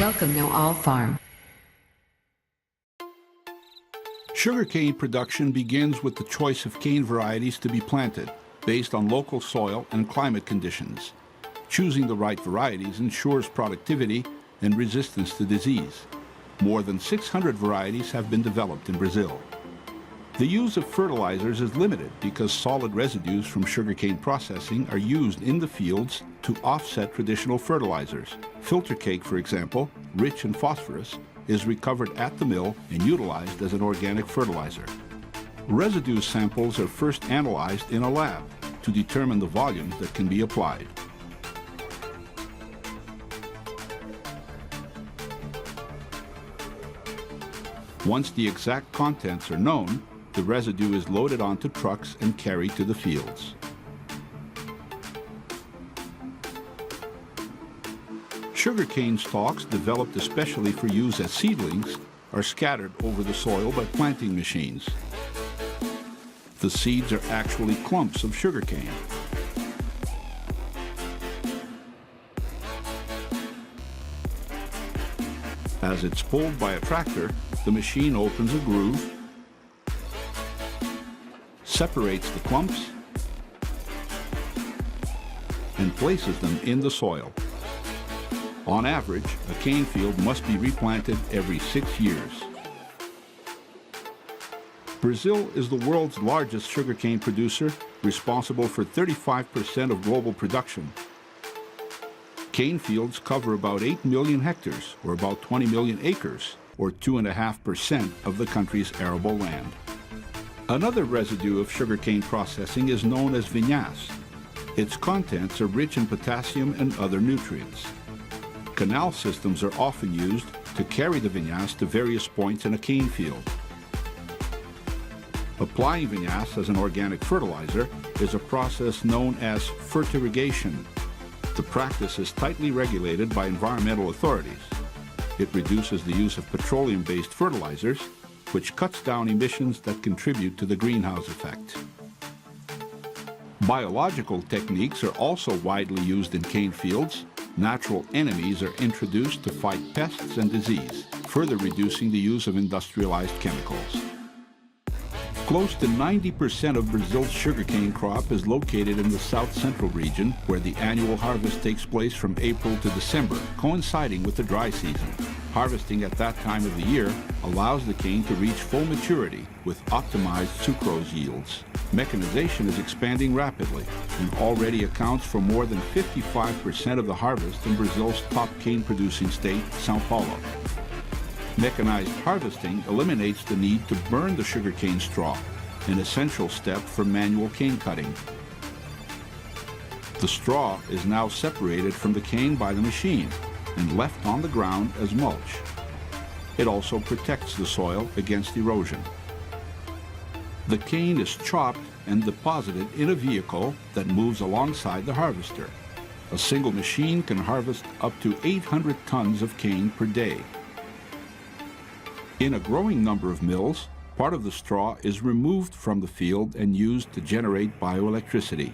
Welcome now all farm. Sugarcane production begins with the choice of cane varieties to be planted based on local soil and climate conditions. Choosing the right varieties ensures productivity and resistance to disease. More than 600 varieties have been developed in Brazil. The use of fertilizers is limited because solid residues from sugarcane processing are used in the fields to offset traditional fertilizers. Filter cake, for example, rich in phosphorus, is recovered at the mill and utilized as an organic fertilizer. Residue samples are first analyzed in a lab to determine the volumes that can be applied. Once the exact contents are known, the residue is loaded onto trucks and carried to the fields. Sugarcane stalks, developed especially for use as seedlings, are scattered over the soil by planting machines. The seeds are actually clumps of sugarcane. As it's pulled by a tractor, the machine opens a groove, separates the clumps, and places them in the soil. On average, a cane field must be replanted every 6 years. Brazil is the world's largest sugarcane producer, responsible for 35% of global production. Cane fields cover about 8 million hectares, or about 20 million acres, or 2.5% of the country's arable land. Another residue of sugarcane processing is known as vinasse. Its contents are rich in potassium and other nutrients. Canal systems are often used to carry the vinasse to various points in a cane field. Applying vinasse as an organic fertilizer is a process known as fertirrigation. The practice is tightly regulated by environmental authorities. It reduces the use of petroleum-based fertilizers, which cuts down emissions that contribute to the greenhouse effect. Biological techniques are also widely used in cane fields. Natural enemies are introduced to fight pests and disease, further reducing the use of industrialized chemicals. Close to 90% of Brazil's sugarcane crop is located in the south-central region, where the annual harvest takes place from April to December, coinciding with the dry season. Harvesting at that time of the year allows the cane to reach full maturity with optimized sucrose yields. Mechanization is expanding rapidly and already accounts for more than 55% of the harvest in Brazil's top cane-producing state, São Paulo. Mechanized harvesting eliminates the need to burn the sugarcane straw, an essential step for manual cane cutting. The straw is now separated from the cane by the machine and left on the ground as mulch. It also protects the soil against erosion. The cane is chopped and deposited in a vehicle that moves alongside the harvester. A single machine can harvest up to 800 tons of cane per day. In a growing number of mills, part of the straw is removed from the field and used to generate bioelectricity.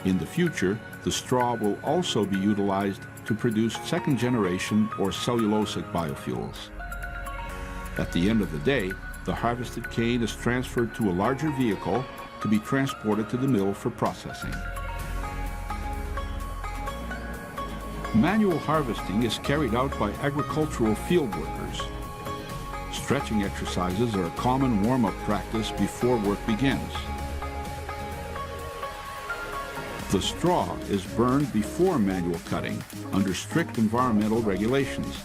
In the future, the straw will also be utilized to produce second-generation or cellulosic biofuels. At the end of the day, the harvested cane is transferred to a larger vehicle to be transported to the mill for processing. Manual harvesting is carried out by agricultural field workers. Stretching exercises are a common warm-up practice before work begins. The straw is burned before manual cutting under strict environmental regulations.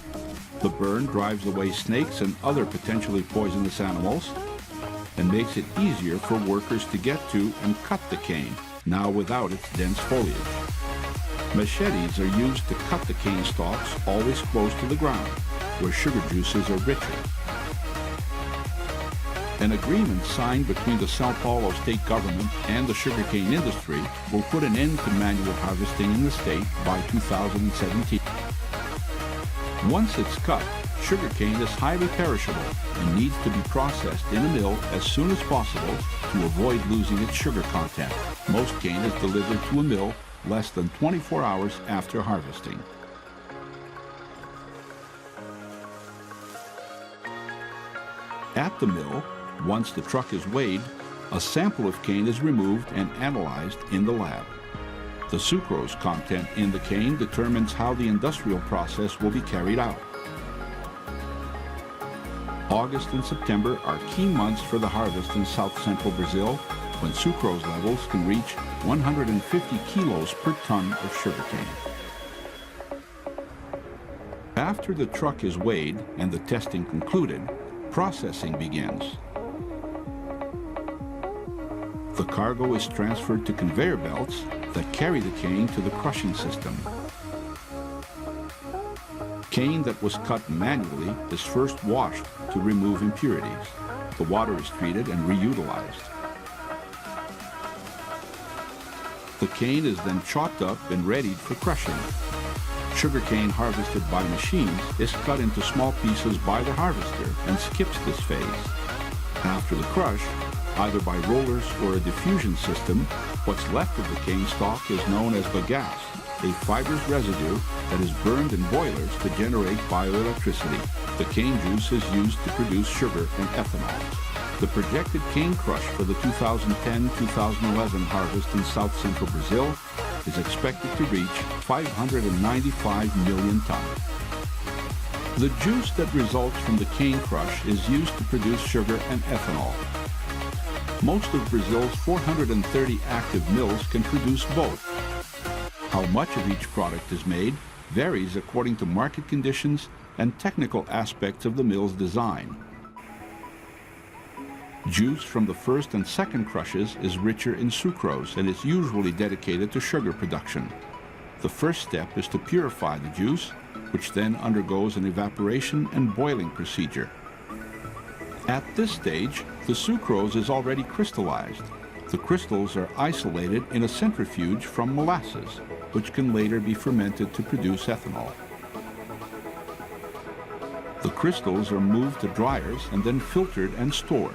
The burn drives away snakes and other potentially poisonous animals and makes it easier for workers to get to and cut the cane, now without its dense foliage. Machetes are used to cut the cane stalks always close to the ground, where sugar juices are richer. An agreement signed between the São Paulo state government and the sugarcane industry will put an end to manual harvesting in the state by 2017. Once it's cut, sugarcane is highly perishable and needs to be processed in a mill as soon as possible to avoid losing its sugar content. Most cane is delivered to a mill less than 24 hours after harvesting. At the mill, once the truck is weighed, a sample of cane is removed and analyzed in the lab. The sucrose content in the cane determines how the industrial process will be carried out. August and September are key months for the harvest in south-central Brazil, when sucrose levels can reach 150 kilos per ton of sugarcane. After the truck is weighed and the testing concluded, processing begins. The cargo is transferred to conveyor belts that carry the cane to the crushing system. Cane that was cut manually is first washed to remove impurities. The water is treated and reutilized. The cane is then chopped up and readied for crushing. Sugarcane harvested by machines is cut into small pieces by the harvester and skips this phase. After the crush, either by rollers or a diffusion system, what's left of the cane stalk is known as bagasse, a fibrous residue that is burned in boilers to generate bioelectricity. The cane juice is used to produce sugar and ethanol. The projected cane crush for the 2010-2011 harvest in south-central Brazil is expected to reach 595 million tons. The juice that results from the cane crush is used to produce sugar and ethanol. Most of Brazil's 430 active mills can produce both. How much of each product is made varies according to market conditions and technical aspects of the mill's design. Juice from the first and second crushes is richer in sucrose and is usually dedicated to sugar production. The first step is to purify the juice, which then undergoes an evaporation and boiling procedure. At this stage, the sucrose is already crystallized. The crystals are isolated in a centrifuge from molasses, which can later be fermented to produce ethanol. The crystals are moved to dryers and then filtered and stored.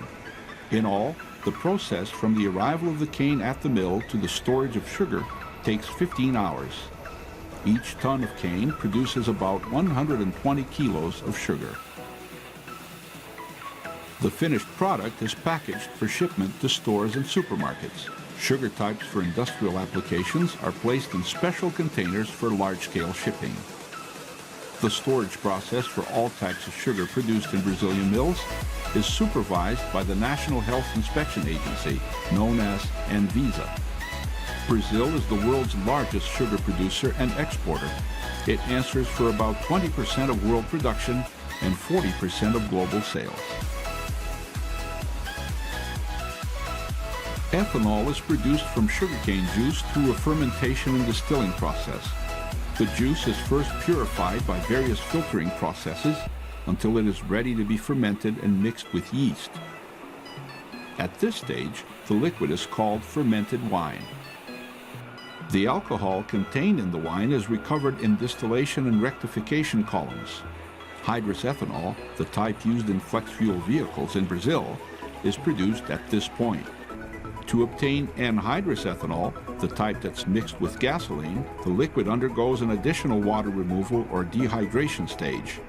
In all, the process from the arrival of the cane at the mill to the storage of sugar takes 15 hours. Each ton of cane produces about 120 kilos of sugar. The finished product is packaged for shipment to stores and supermarkets. Sugar types for industrial applications are placed in special containers for large-scale shipping. The storage process for all types of sugar produced in Brazilian mills is supervised by the National Health Inspection Agency, known as Anvisa. Brazil is the world's largest sugar producer and exporter. It answers for about 20% of world production and 40% of global sales. Ethanol is produced from sugarcane juice through a fermentation and distilling process. The juice is first purified by various filtering processes until it is ready to be fermented and mixed with yeast. At this stage, the liquid is called fermented wine. The alcohol contained in the wine is recovered in distillation and rectification columns. Hydrous ethanol, the type used in flex fuel vehicles in Brazil, is produced at this point. To obtain anhydrous ethanol, the type that's mixed with gasoline, the liquid undergoes an additional water removal or dehydration stage.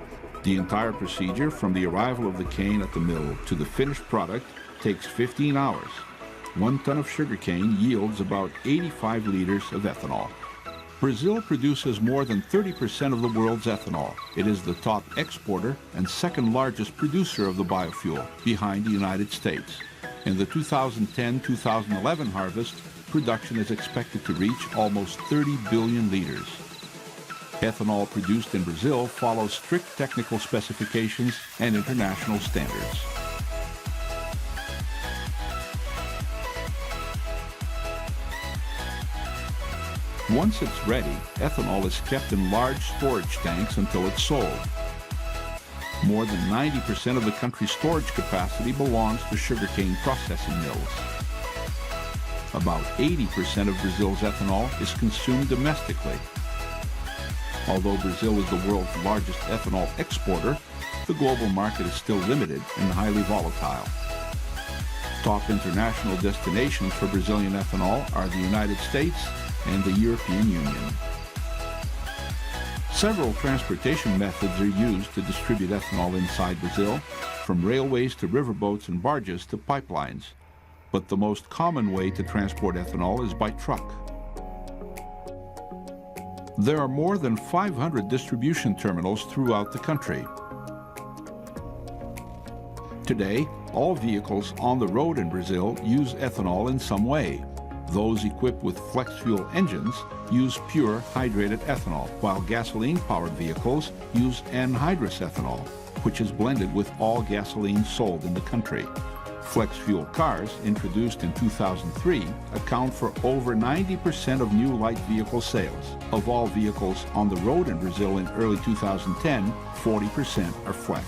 The entire procedure from the arrival of the cane at the mill to the finished product takes 15 hours. 1 ton of sugarcane yields about 85 liters of ethanol. Brazil produces more than 30% of the world's ethanol. It is the top exporter and second largest producer of the biofuel, behind the United States. In the 2010-2011 harvest, production is expected to reach almost 30 billion liters. Ethanol produced in Brazil follows strict technical specifications and international standards. Once it's ready, ethanol is kept in large storage tanks until it's sold. More than 90% of the country's storage capacity belongs to sugarcane processing mills. About 80% of Brazil's ethanol is consumed domestically. Although Brazil is the world's largest ethanol exporter, the global market is still limited and highly volatile. Top international destinations for Brazilian ethanol are the United States and the European Union. Several transportation methods are used to distribute ethanol inside Brazil. from railways to riverboats and barges to pipelines. But the most common way to transport ethanol is by truck. There are more than 500 distribution terminals throughout the country. Today, all vehicles on the road in Brazil use ethanol in some way. Those equipped with flex fuel engines use pure hydrated ethanol, while gasoline-powered vehicles use anhydrous ethanol, which is blended with all gasoline sold in the country. Flex fuel cars, introduced in 2003, account for over 90% of new light vehicle sales. Of all vehicles on the road in Brazil in early 2010, 40% are flex.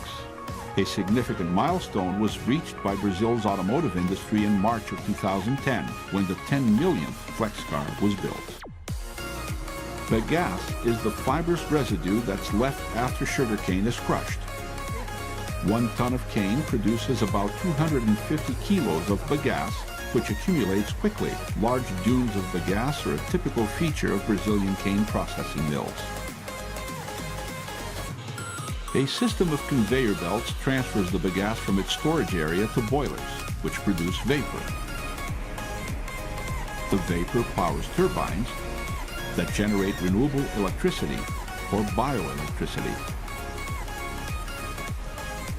A significant milestone was reached by Brazil's automotive industry in March of 2010, when the 10 millionth flex car was built. Bagasse is the fibrous residue that's left after sugarcane is crushed. 1 ton of cane produces about 250 kilos of bagasse, which accumulates quickly. Large dunes of bagasse are a typical feature of Brazilian cane processing mills. A system of conveyor belts transfers the bagasse from its storage area to boilers, which produce vapor. The vapor powers turbines that generate renewable electricity, or bioelectricity.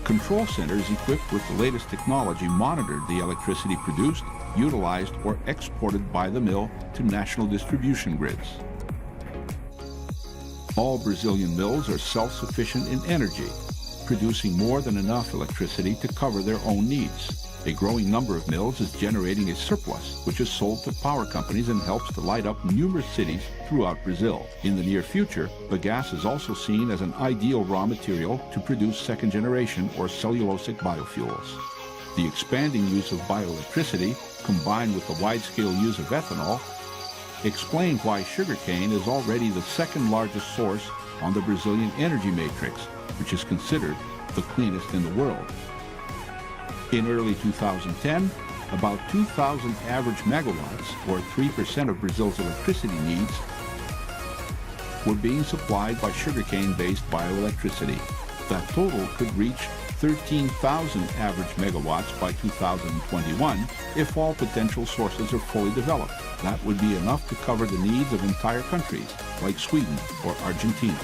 Control centers equipped with the latest technology monitored the electricity produced, utilized, or exported by the mill to national distribution grids. All Brazilian mills are self-sufficient in energy, producing more than enough electricity to cover their own needs. A growing number of mills is generating a surplus, which is sold to power companies and helps to light up numerous cities throughout Brazil. In the near future, bagasse is also seen as an ideal raw material to produce second-generation or cellulosic biofuels. The expanding use of bioelectricity, combined with the wide-scale use of ethanol, explain why sugarcane is already the second largest source on the Brazilian energy matrix, which is considered the cleanest in the world. In early 2010, about 2,000 average megawatts, or 3% of Brazil's electricity needs, were being supplied by sugarcane-based bioelectricity. That total could reach 13,000 average megawatts by 2021 if all potential sources are fully developed. That would be enough to cover the needs of entire countries like Sweden or Argentina.